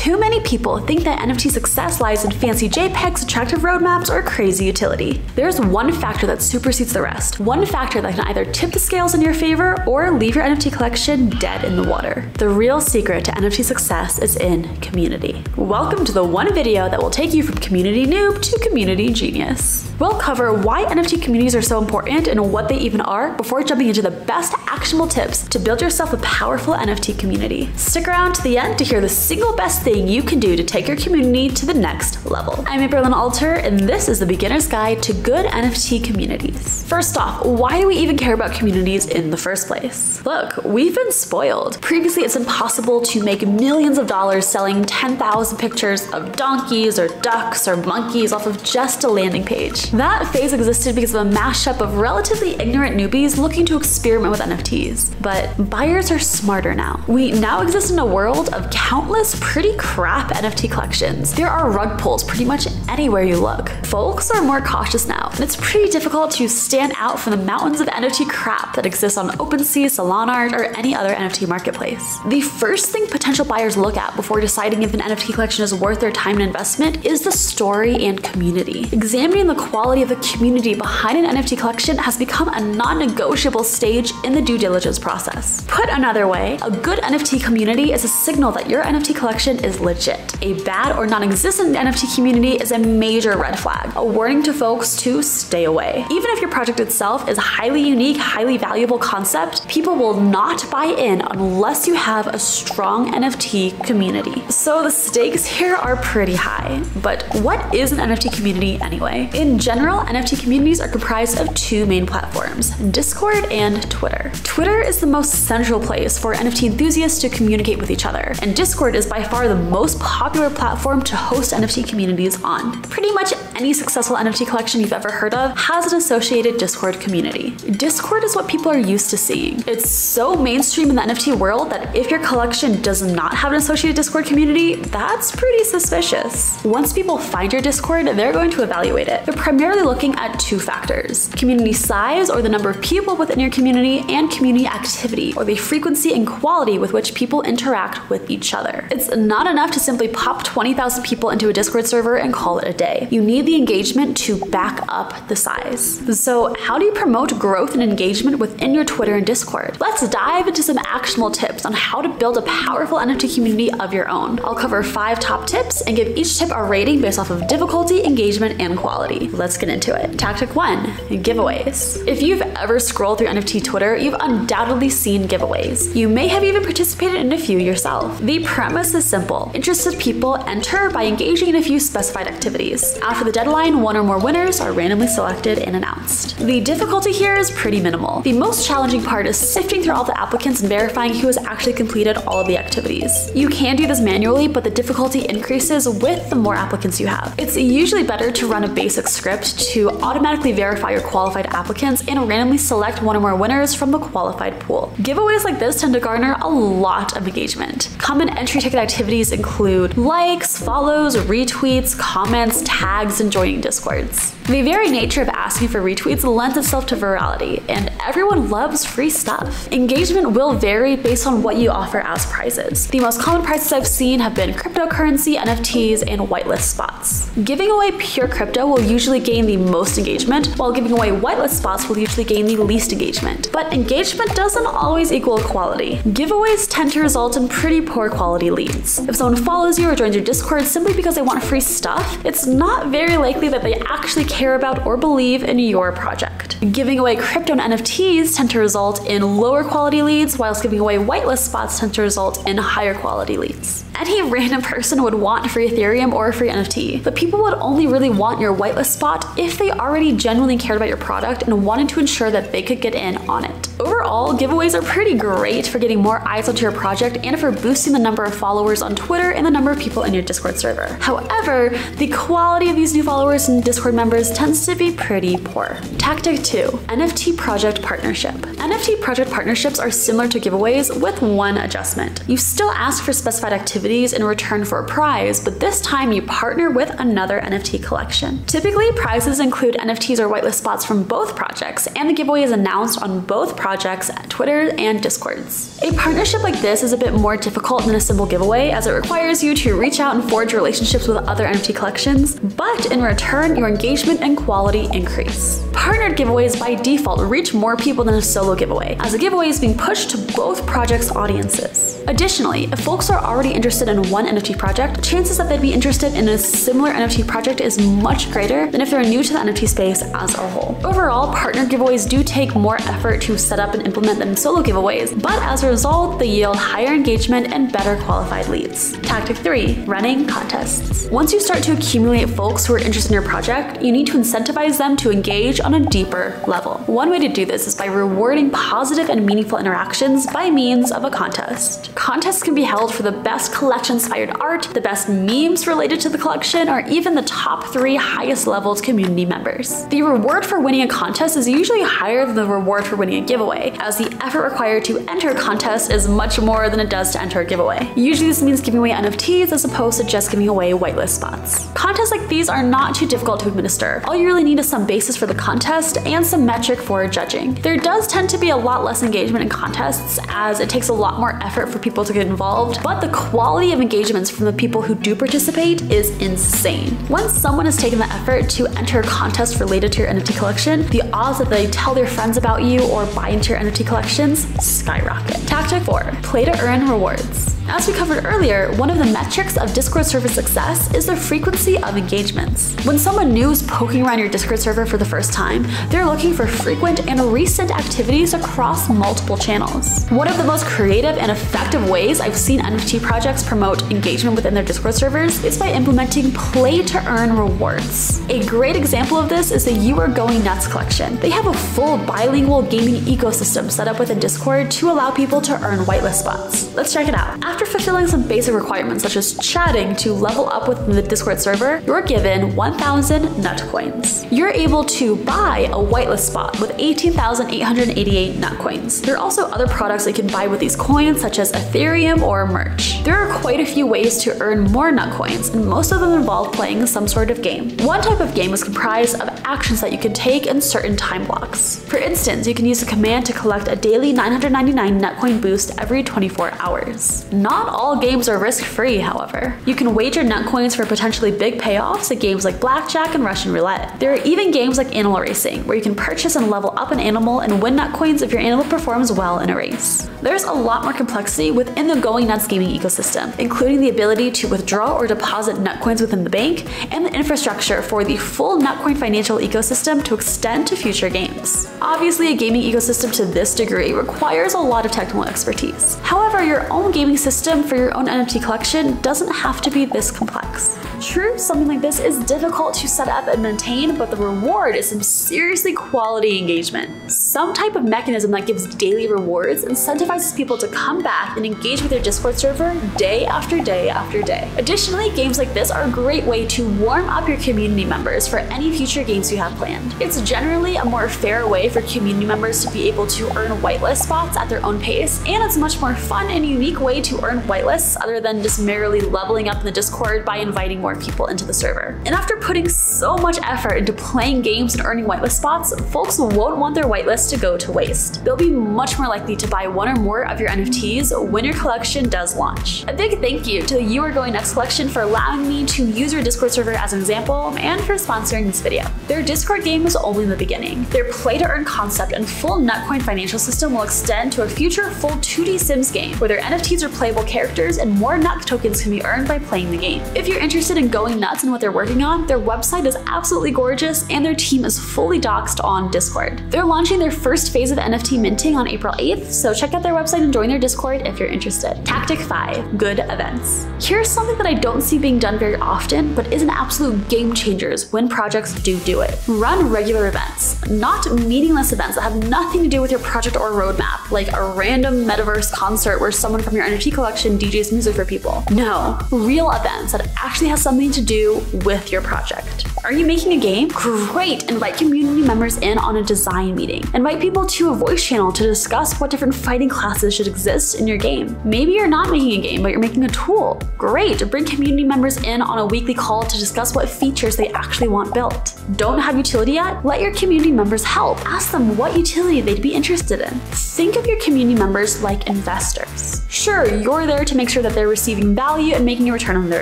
Too many people think that NFT success lies in fancy JPEGs, attractive roadmaps, or crazy utility. There's one factor that supersedes the rest. One factor that can either tip the scales in your favor or leave your NFT collection dead in the water. The real secret to NFT success is in community. Welcome to the one video that will take you from community noob to community genius. We'll cover why NFT communities are so important and what they even are before jumping into the best actionable tips to build yourself a powerful NFT community. Stick around to the end to hear the single best thing you can do to take your community to the next level. I'm APRILYNNE'S, and this is the beginner's guide to good NFT communities. First off, why do we even care about communities in the first place? Look, we've been spoiled. Previously, it's impossible to make millions of dollars selling 10,000 pictures of donkeys or ducks or monkeys off of just a landing page. That phase existed because of a mashup of relatively ignorant newbies looking to experiment with NFTs. But buyers are smarter now. We now exist in a world of countless pretty crap NFT collections. There are rug pulls pretty much anywhere you look. Folks are more cautious now, and it's pretty difficult to stand out from the mountains of NFT crap that exists on OpenSea, SolanaArt, or any other NFT marketplace. The first thing potential buyers look at before deciding if an NFT collection is worth their time and investment is the story and community. Examining the quality of the community behind an NFT collection has become a non-negotiable stage in the due diligence process. Put another way, a good NFT community is a signal that your NFT collection is legit. A bad or non-existent NFT community is a major red flag, a warning to folks to stay away. Even if your project itself is a highly unique, highly valuable concept, people will not buy in unless you have a strong NFT community. So the stakes here are pretty high. But what is an NFT community anyway? In general, NFT communities are comprised of two main platforms, Discord and Twitter. Twitter is the most central place for NFT enthusiasts to communicate with each other, and Discord is by far the most popular platform to host NFT communities on. Pretty much any successful NFT collection you've ever heard of has an associated Discord community. Discord is what people are used to seeing. It's so mainstream in the NFT world that if your collection does not have an associated Discord community, that's pretty suspicious. Once people find your Discord, they're going to evaluate it. They're primarily looking at two factors: community size, or the number of people within your community, and community activity, or the frequency and quality with which people interact with each other. It's not enough to simply pop 20,000 people into a Discord server and call it a day. You need the engagement to back up the size. So how do you promote growth and engagement within your Twitter and Discord? Let's dive into some actionable tips on how to build a powerful NFT community of your own. I'll cover 5 top tips and give each tip a rating based off of difficulty, engagement, and quality. Let's get into it. Tactic 1, giveaways. If you've ever scrolled through NFT Twitter, you've undoubtedly seen giveaways. You may have even participated in a few yourself. The premise is simple. Interested people enter by engaging in a few specified activities. After the deadline, one or more winners are randomly selected and announced. The difficulty here is pretty minimal. The most challenging part is sifting through all the applicants and verifying who has actually completed all of the activities. You can do this manually, but the difficulty increases with the more applicants you have. It's usually better to run a basic script to automatically verify your qualified applicants and randomly select one or more winners from the qualified pool. Giveaways like this tend to garner a lot of engagement. Common entry ticket activities include likes, follows, retweets, comments, tags, and joining Discords. The very nature of asking for retweets lends itself to virality, and everyone loves free stuff. Engagement will vary based on what you offer as prizes. The most common prizes I've seen have been cryptocurrency, NFTs, and whitelist spots. Giving away pure crypto will usually gain the most engagement, while giving away whitelist spots will usually gain the least engagement. But engagement doesn't always equal quality. Giveaways tend to result in pretty poor quality leads. If someone follows you or joins your Discord simply because they want free stuff, it's not very likely that they actually care about or believe in your project. Giving away crypto and NFTs tend to result in lower quality leads, whilst giving away whitelist spots tend to result in higher quality leads. Any random person would want free Ethereum or a free NFT, but people would only really want your whitelist spot if they already genuinely cared about your product and wanted to ensure that they could get in on it. Overall, giveaways are pretty great for getting more eyes onto your project and for boosting the number of followers on Twitter and the number of people in your Discord server. However, the quality of these new followers and Discord members tends to be pretty poor. Tactic 2. NFT Project Partnership. NFT project partnerships are similar to giveaways with one adjustment. You still ask for specified activities in return for a prize, but this time you partner with another NFT collection. Typically, prizes include NFTs or whitelist spots from both projects, and the giveaway is announced on both projects' Twitter and Discords. A partnership like this is a bit more difficult than a simple giveaway, as it requires you to reach out and forge relationships with other NFT collections, but in return, your engagement and quality increase. Partnered giveaways by default reach more people than a solo giveaway, as a giveaway is being pushed to both projects' audiences. Additionally, if folks are already interested in one NFT project, chances that they'd be interested in a similar NFT project is much greater than if they're new to the NFT space as a whole. Overall, partner giveaways do take more effort to set up and implement than solo giveaways, but as a result, they yield higher engagement and better qualified leads. Tactic 3. Running contests. Once you start to accumulate folks who are interested in your project, you need to incentivize them to engage on a deeper level. One way to do this is by rewarding positive and meaningful interactions by means of a contest. Contests can be held for the best collection-inspired art, the best memes related to the collection, or even the top 3 highest leveled community members. The reward for winning a contest is usually higher than the reward for winning a giveaway, as the effort required to enter a contest is much more than it does to enter a giveaway. Usually this means giving away NFTs as opposed to just giving away whitelist spots. Contests like these are not too difficult to administer. All you really need is some basis for the contest and some metric for judging. There does tend to be a lot less engagement in contests, as it takes a lot more effort for people to get involved, but the quality of engagements from the people who do participate is insane. Once someone has taken the effort to enter a contest related to your NFT collection, the odds that they tell their friends about you or buy into your NFT collections skyrocket. Tactic 4. Play to earn rewards. As we covered earlier, one of the metrics of Discord server success is the frequency of engagements. When someone new is poking around your Discord server for the first time, they're looking for frequent and recent activities across multiple channels. One of the most creative and effective ways I've seen NFT projects promote engagement within their Discord servers is by implementing play-to-earn rewards. A great example of this is the You Are Going Nuts collection. They have a full bilingual gaming ecosystem set up within Discord to allow people to earn whitelist spots. Let's check it out. After fulfilling some basic requirements such as chatting to level up within the Discord server, you're given 1,000 nut coins. You're able to buy a whitelist spot with 18,888 nut coins. There are also other products that you can buy with these coins, such as Ethereum or merch. There are quite a few ways to earn more nut coins, and most of them involve playing some sort of game. One type of game is comprised of actions that you can take in certain time blocks. For instance, you can use a command to collect a daily 999 nut coin boost every 24 hours. Not all games are risk-free, however. You can wager nut coins for potentially big payoffs at games like Blackjack and Russian Roulette. There are even games like Animal Racing, where you can purchase and level up an animal and win nut coins if your animal performs well in a race. There's a lot more complexity within the Going Nuts gaming ecosystem, including the ability to withdraw or deposit nut coins within the bank, and the infrastructure for the full Nutcoin financial ecosystem to extend to future games. Obviously, a gaming ecosystem to this degree requires a lot of technical expertise. However, your own gaming system for your own NFT collection doesn't have to be this complex. True, something like this is difficult to set up and maintain, but the reward is some seriously quality engagement. Some type of mechanism that gives daily rewards incentivizes people to come back and engage with your Discord server day after day after day. Additionally, games like this are a great way to warm up your community members for any future games you have planned. It's generally a more fair way for community members to be able to earn whitelist spots at their own pace, and it's a much more fun and unique way to earn whitelists other than just merely leveling up in the Discord by inviting more people into the server. And after putting so much effort into playing games and earning whitelist spots, folks won't want their whitelist to go to waste. They'll be much more likely to buy one or more of your NFTs when your collection does launch. A big thank you to the You Are Going Nuts collection for allowing me to use your Discord server as an example, and for sponsoring this video. Their Discord game is only the beginning. Their play-to-earn concept and full Nutcoin financial system will extend to a future full 2D Sims game, where their NFTs are playable characters and more nut tokens can be earned by playing the game. If you're interested in going nuts and what they're working on, their website is absolutely gorgeous and their team is fully doxed on Discord. They're launching their first phase of NFT minting on April 8th, so check out their website and join their Discord if you're interested. Tactic 5, good events. Here's something that I don't see being done very often, but is an absolute game changer when projects do it. Run regular events, not meaningless events that have nothing to do with your project or roadmap, like a random metaverse concert where someone from your NFT collection DJs music for people. No, real events that actually has something to do with your project. Are you making a game? Great! Invite community members in on a design meeting. Invite people to a voice channel to discuss what different fighting classes should exist in your game. Maybe you're not making a game, but you're making a tool. Great! Bring community members in on a weekly call to discuss what features they actually want built. Don't have utility yet? Let your community members help. Ask them what utility they'd be interested in. Think of your community members like investors. Sure, you're there to make sure that they're receiving value and making a return on their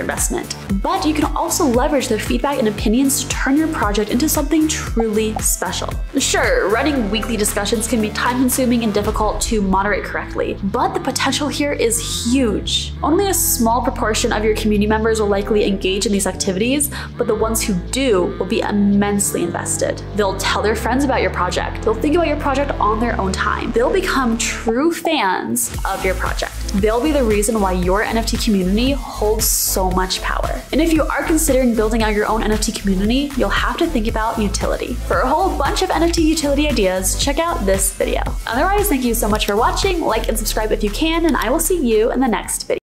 investment, but you can also leverage their feedback and opinions to turn your project into something truly special. Sure, running weekly discussions can be time-consuming and difficult to moderate correctly, but the potential here is huge. Only a small proportion of your community members will likely engage in these activities, but the ones who do will be immensely invested. They'll tell their friends about your project. They'll think about your project on their own time. They'll become true fans of your project. They'll be the reason why your NFT community holds so much power. And if you are considering building out your own NFT community, you'll have to think about utility. For a whole bunch of NFT utility ideas, check out this video. Otherwise, thank you so much for watching. Like and subscribe if you can, and I will see you in the next video.